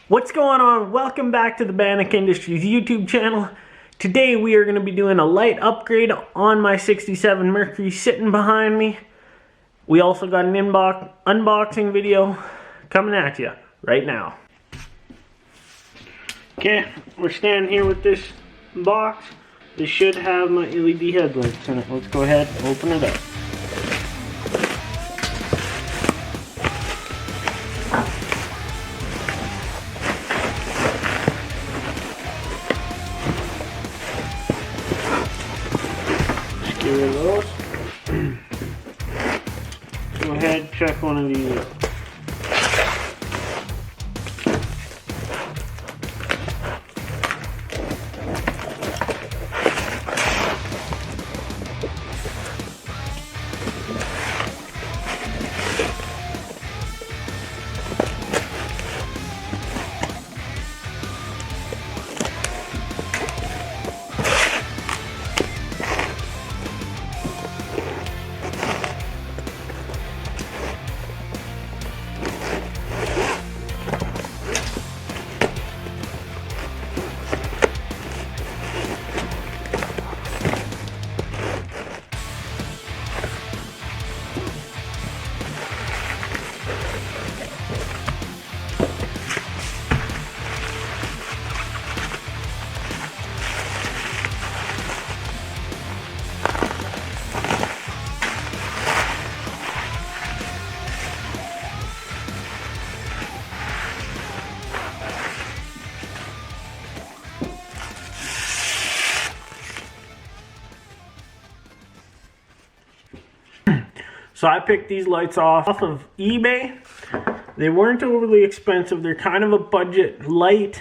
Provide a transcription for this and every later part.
What's going on? Welcome back to the Bannock Industries YouTube channel. Today we are going to be doing a light upgrade on my 67 Mercury sitting behind me. We also got an unboxing video coming at you right now. Okay, we're standing here with this box. This should have my LED headlights in it. Let's go ahead and open it up. Get rid of those. Go ahead, check one of these out. So I picked these lights off of eBay. They weren't overly expensive. They're kind of a budget light.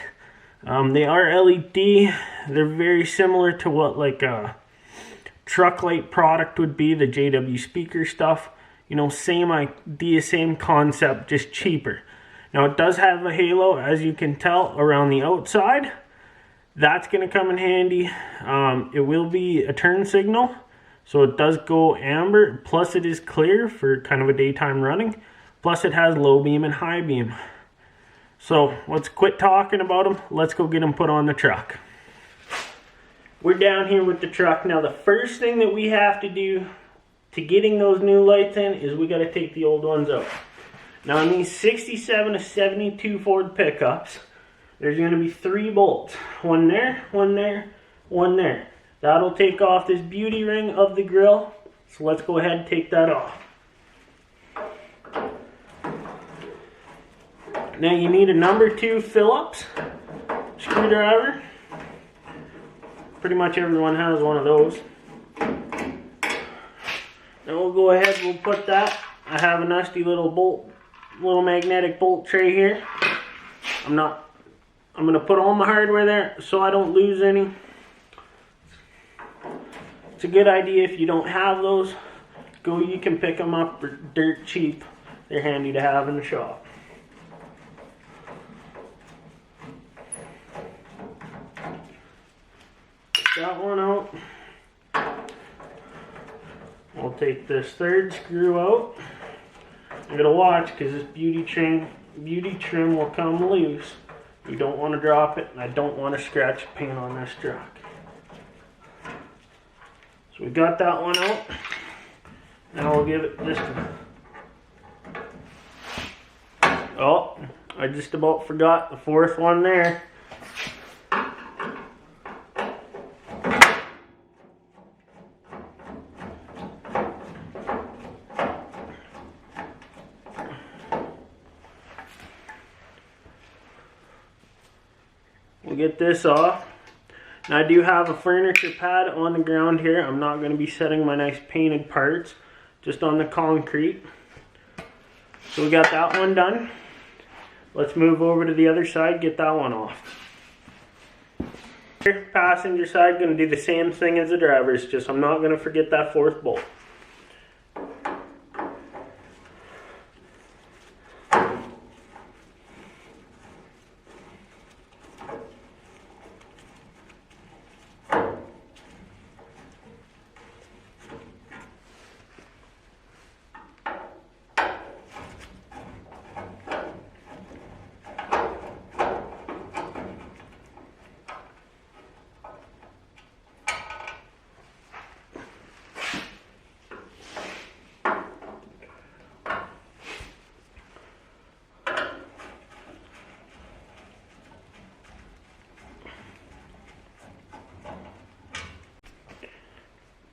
They are LED. They're very similar to what like a truck light product would be, the JW speaker stuff. You know, same idea, same concept, just cheaper. Now it does have a halo, as you can tell, around the outside. That's going to come in handy. It will be a turn signal. So it does go amber, plus it is clear for kind of a daytime running. Plus it has low beam and high beam. So let's quit talking about them. Let's go get them put on the truck. We're down here with the truck. Now the first thing that we have to do to getting those new lights in is we got to take the old ones out. Now in these 67 to 72 Ford pickups, there's going to be 3 bolts. One there, one there, one there. That'll take off this beauty ring of the grill. So let's go ahead and take that off. Now you need a number 2 Phillips screwdriver. Pretty much everyone has one of those. Then we'll go ahead, we'll put that. I have a nasty little bolt, little magnetic bolt tray here. I'm gonna put all my hardware there so I don't lose any. It's a good idea if you don't have those. You can pick them up for dirt cheap. They're handy to have in the shop. Get that one out. We'll take this 3rd screw out. I gotta watch because this beauty trim will come loose. You don't want to drop it, and I don't want to scratch paint on this truck. So we got that one out. Now we'll give it this one. Oh, I just about forgot the 4th one there. We'll get this off. Now I do have a furniture pad on the ground here. I'm not going to be setting my nice painted parts, just on the concrete. So we got that one done. Let's move over to the other side, get that one off. Passenger side, going to do the same thing as the driver's, just I'm not going to forget that 4th bolt.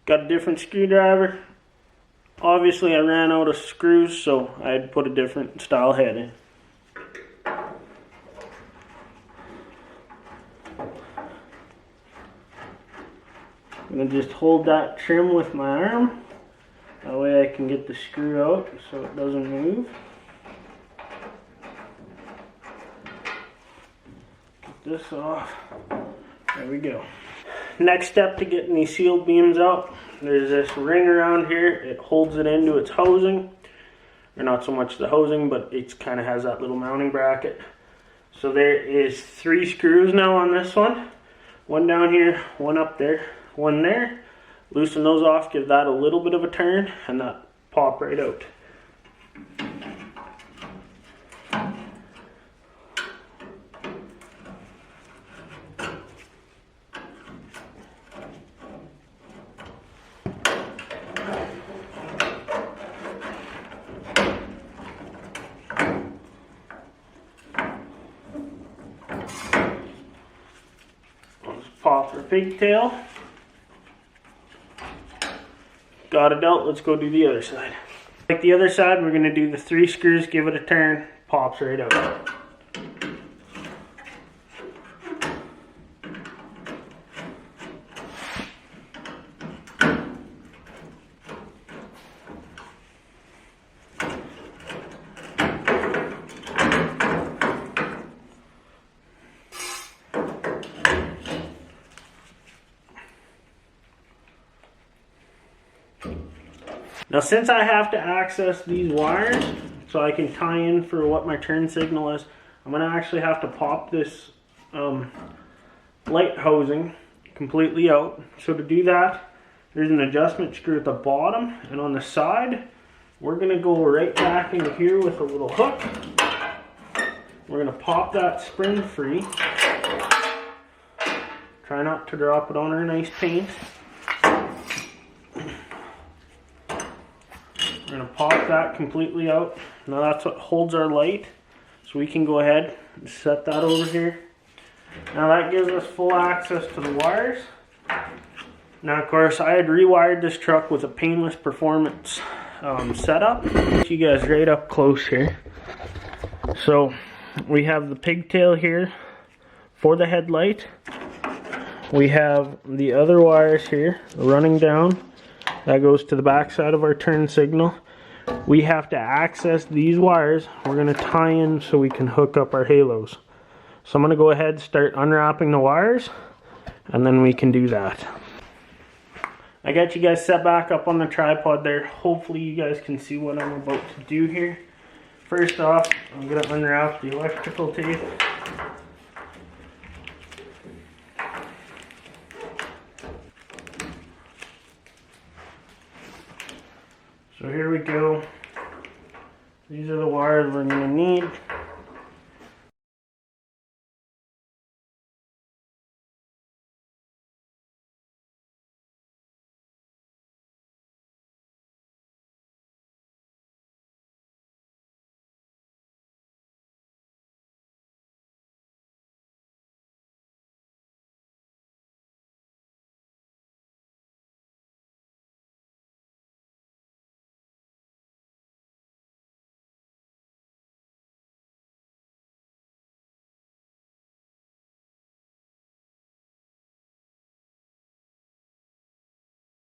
Got a different screwdriver. Obviously I ran out of screws, so I had to put a different style head in. I'm going to just hold that trim with my arm. That way I can get the screw out so it doesn't move. Get this off. There we go. Next step to getting these sealed beams out, there's this ring around here. It holds it into its housing. Or not so much the housing, but it kind of has that little mounting bracket. So there is 3 screws now on this one. One down here, one up there, one there. Loosen those off, give that a little bit of a turn, and that pop right out. Let's pop our pigtail. Got it out, let's go do the other side. Like the other side, we're going to do the 3 screws, give it a turn, pops right out. Now since I have to access these wires so I can tie in for what my turn signal is, I'm going to actually have to pop this light housing completely out. So to do that, there's an adjustment screw at the bottom, and on the side we're going to go right back into here with a little hook. We're going to pop that spring free. Try not to drop it on our nice paint. We're going to pop that completely out. Now that's what holds our light. So we can go ahead and set that over here. Now that gives us full access to the wires. Now of course I had rewired this truck with a painless performance setup. Get you guys right up close here. So we have the pigtail here for the headlight. We have the other wires here running down. That goes to the back side of our turn signal. We have to access these wires. We're going to tie in so we can hook up our halos. So I'm going to go ahead and start unwrapping the wires, and then we can do that. I got you guys set back up on the tripod there. Hopefully you guys can see what I'm about to do here. First off, I'm going to unwrap the electrical tape. So here we go. These are the wires we're going to need.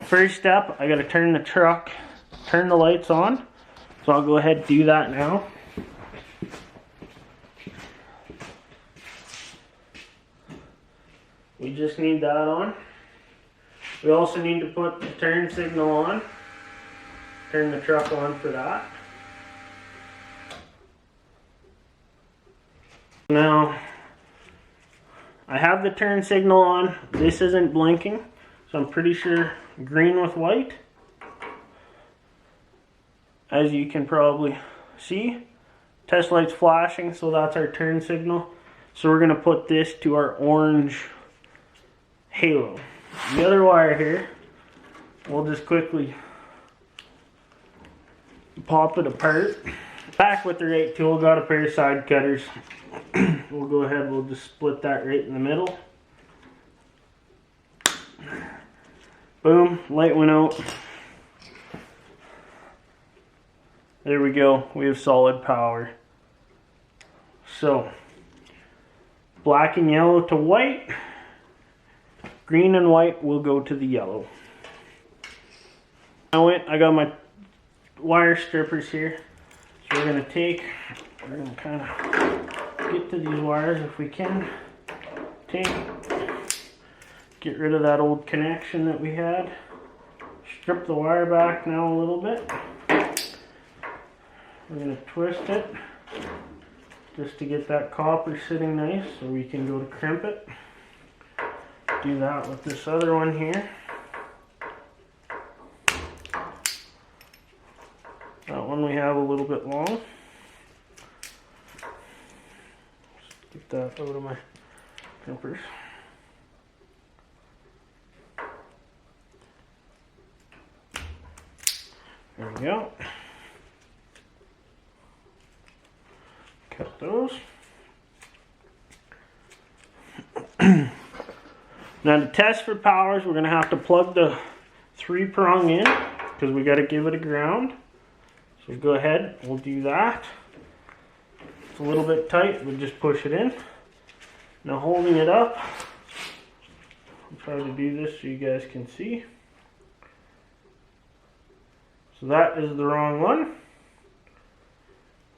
First step, I gotta turn the lights on. So I'll go ahead and do that now. We just need that on. We also need to put the turn signal on. Turn the truck on for that. Now, I have the turn signal on. This isn't blinking, so I'm pretty sure green with white. As you can probably see, test light's flashing, so that's our turn signal. So we're gonna put this to our orange halo. The other wire here, we'll just quickly pop it apart. Back with the right tool, got a pair of side cutters. We'll go ahead, we'll just split that right in the middle. Boom, light went out. There we go, we have solid power. So, black and yellow to white, green and white will go to the yellow. I got my wire strippers here. So we're gonna kind of get to these wires if we can. Get rid of that old connection that we had. Strip the wire back now a little bit. We're gonna twist it just to get that copper sitting nice so we can go to crimp it. Do that with this other one here. That one we have a little bit long. Just get that out of my crimpers. There we go. Cut those. Now to test for powers, we're going to have to plug the 3-prong in because we got to give it a ground. So go ahead, we'll do that. It's a little bit tight, we'll just push it in. Now holding it up, I'll try to do this so you guys can see. So that is the wrong one.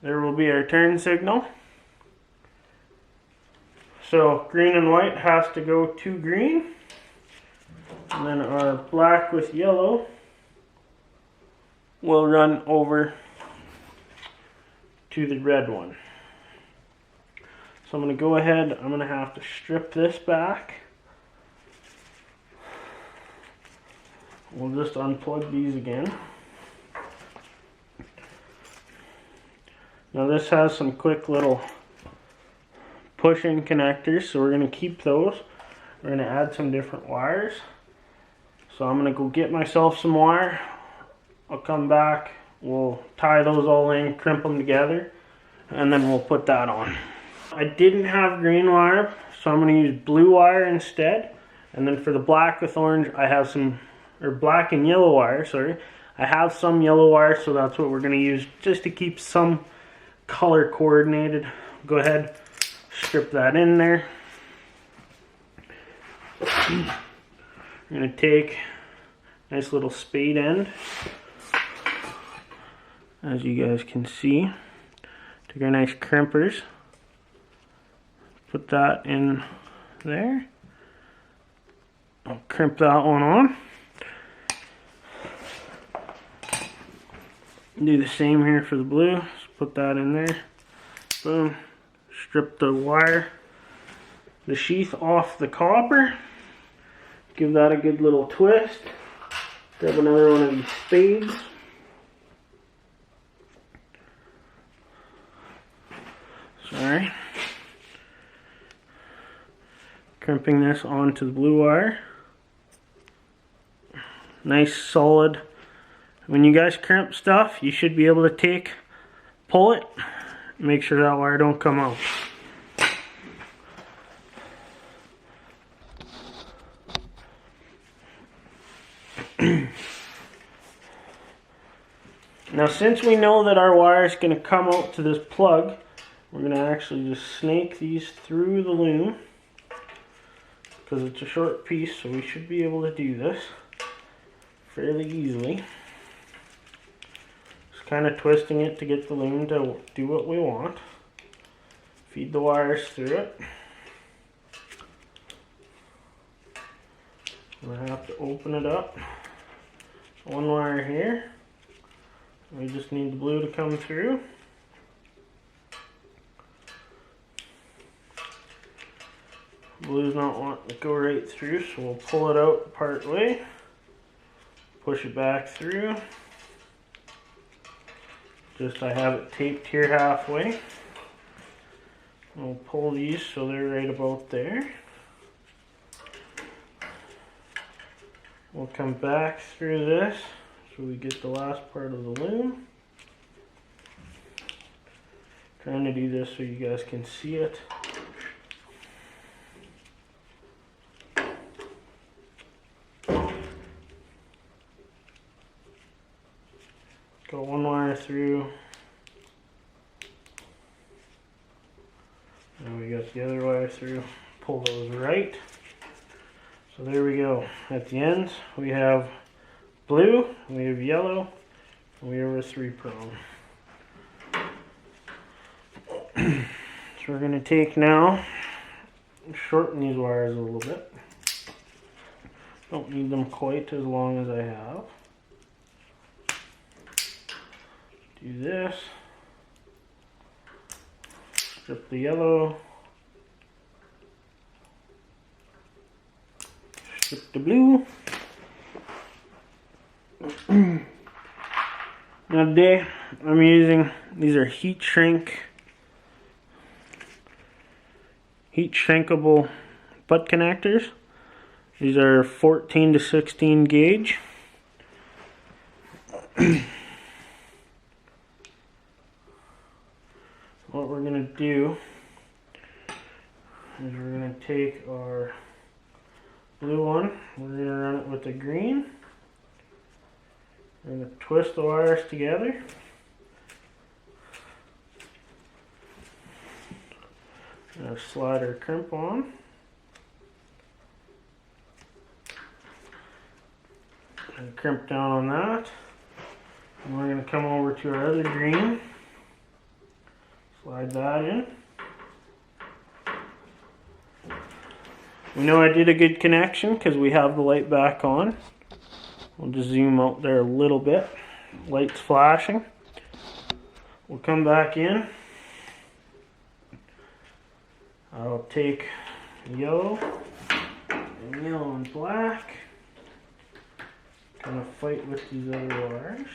There will be our turn signal. So green and white has to go to green. And then our black with yellow will run over to the red one. So I'm going to go ahead, I'm going to have to strip this back. We'll just unplug these again. Now this has some quick little push-in connectors, so we're going to keep those. We're going to add some different wires. So I'm going to go get myself some wire. I'll come back, we'll tie those all in, crimp them together, and then we'll put that on. I didn't have green wire, so I'm going to use blue wire instead. And then for the black with orange, I have some, or black and yellow wire, sorry. I have some yellow wire, so that's what we're going to use just to keep some color coordinated. Go ahead, strip that in there. I'm going to take a nice little spade end, as you guys can see. Take our nice crimpers, put that in there. I'll crimp that one on. Do the same here for the blue. Just put that in there. Boom. Strip the wire, the sheath off the copper. Give that a good little twist. Grab another one of these spades. Sorry. Crimping this onto the blue wire. Nice solid. When you guys crimp stuff, you should be able to pull it, make sure that wire don't come out. Now since we know that our wire is going to come out to this plug, we're going to actually just snake these through the loom, because it's a short piece, so we should be able to do this fairly easily. Just kind of twisting it to get the loom to do what we want. Feed the wires through it. I'm going to have to open it up. One wire here. We just need the blue to come through. Blue's not wanting to go right through, so we'll pull it out part way. Push it back through. Just I have it taped here halfway. We'll pull these so they're right about there. We'll come back through this so we get the last part of the loom. Trying to do this so you guys can see it. put one wire through. And we got the other wire through. Pull those right. So there we go. At the ends, we have blue, we have yellow, and we have a 3-prong. So we're going to take now, shorten these wires a little bit. Don't need them quite as long as I have. Do this. Strip the yellow. Strip the blue. Now today I'm using, these are heat shrinkable butt connectors. These are 14 to 16 gauge. What we're going to do is we're going to take our blue one, we're going to run it with the green. We're going to twist the wires together. Now slide our crimp on. And crimp down on that. And we're going to come over to our other green. Slide that in. We know I did a good connection because we have the light back on. We'll just zoom out there a little bit. Light's flashing. We'll come back in. I'll take yellow and black. Gonna fight with these other wires.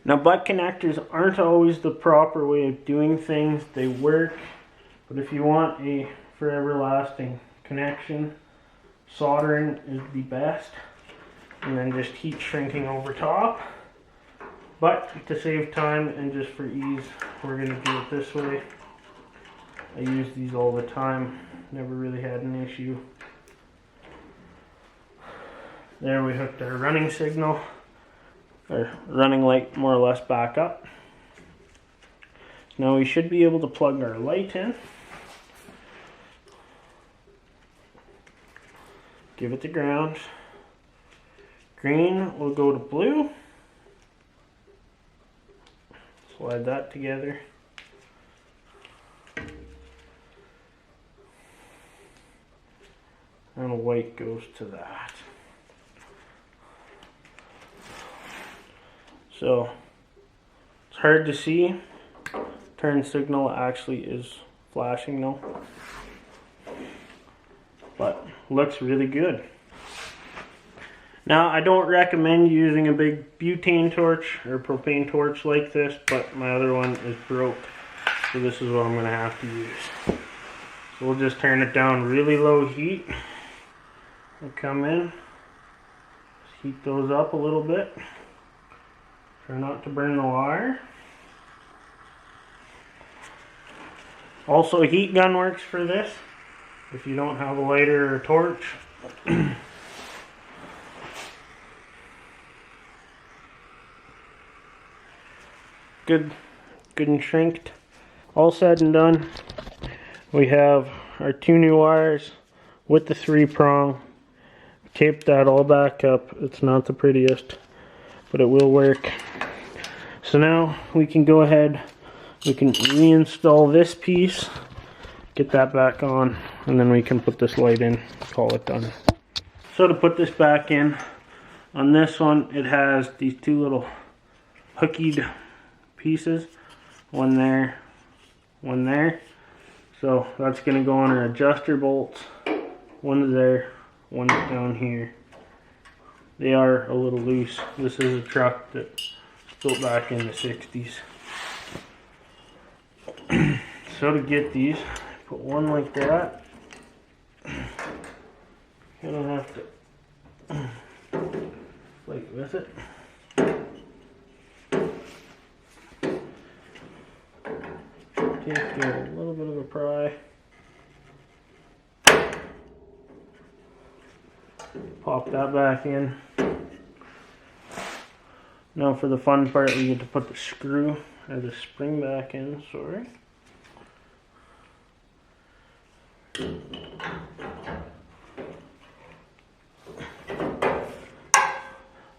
Now, butt connectors aren't always the proper way of doing things. They work, but if you want a forever lasting connection, soldering is the best, and then just heat shrinking over top. But to save time and just for ease, we're going to do it this way. I use these all the time, never really had an issue. There we hooked our running signal, or running light more or less back up. Now we should be able to plug our light in. Give it to ground. Green will go to blue. Slide that together. And white goes to that. So it's hard to see. Turn signal actually is flashing now, but looks really good. Now I don't recommend using a big butane torch or propane torch like this, but my other one is broke, so this is what I'm going to have to use. So we'll just turn it down really low heat. We'll come in, heat those up a little bit. Try not to burn the wire. Also, a heat gun works for this if you don't have a lighter or a torch. Good and shrinked. All said and done, we have our 2 new wires with the 3-prong. Taped that all back up. It's not the prettiest, but it will work. So now we can go ahead, we can reinstall this piece, get that back on, and then we can put this light in, call it done. So to put this back in, on this one it has these 2 little hookied pieces, one there, one there. So that's going to go on our adjuster bolts, one's there, one's down here. They are a little loose. This is a truck that was built back in the 60s. So to get these, put one like that. You don't have to fight with it. give it a little bit of a pry. Pop that back in. Now for the fun part, we get to put the screw or the spring back in, sorry.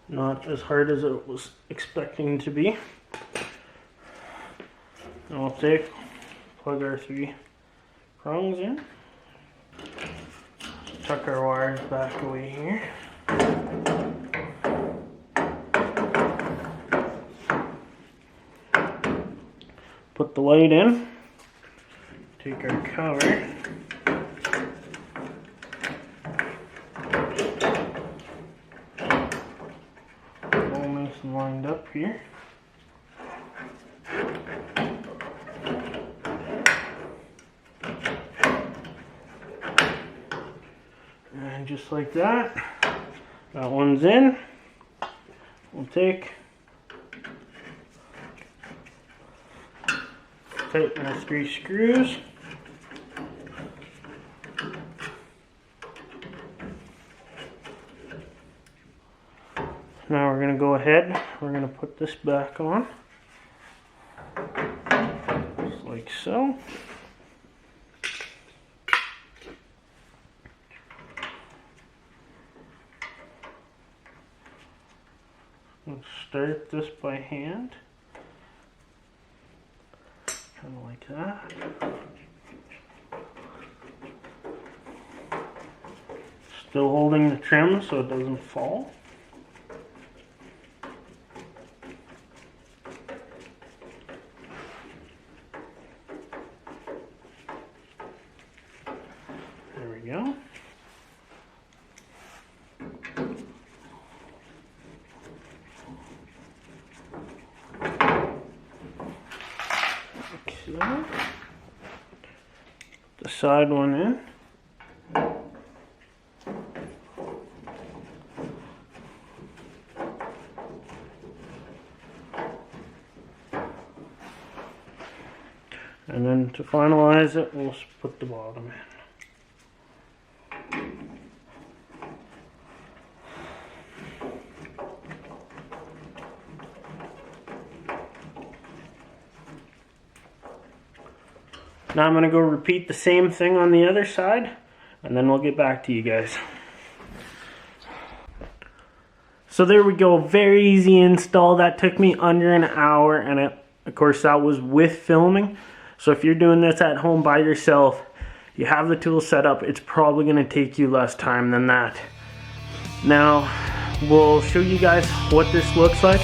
Not as hard as it was expecting to be. And we'll plug our 3 prongs in. Tuck our wires back away here. Put the light in. Take our cover. All nice and lined up here. And just like that, that one's in. We'll tighten our 3 screws. Now we're going to go ahead, we're going to put this back on, just like so. Let's start this by hand, kind of like that. Still holding the trim so it doesn't fall. There we go. So, the side one in. And then to finalize it, we'll put the bottom in. Now I'm going to go repeat the same thing on the other side, and then we'll get back to you guys. So there we go, very easy install. That took me under an hour, and of course that was with filming. So if you're doing this at home by yourself, you have the tools set up, it's probably going to take you less time than that. Now we'll show you guys what this looks like.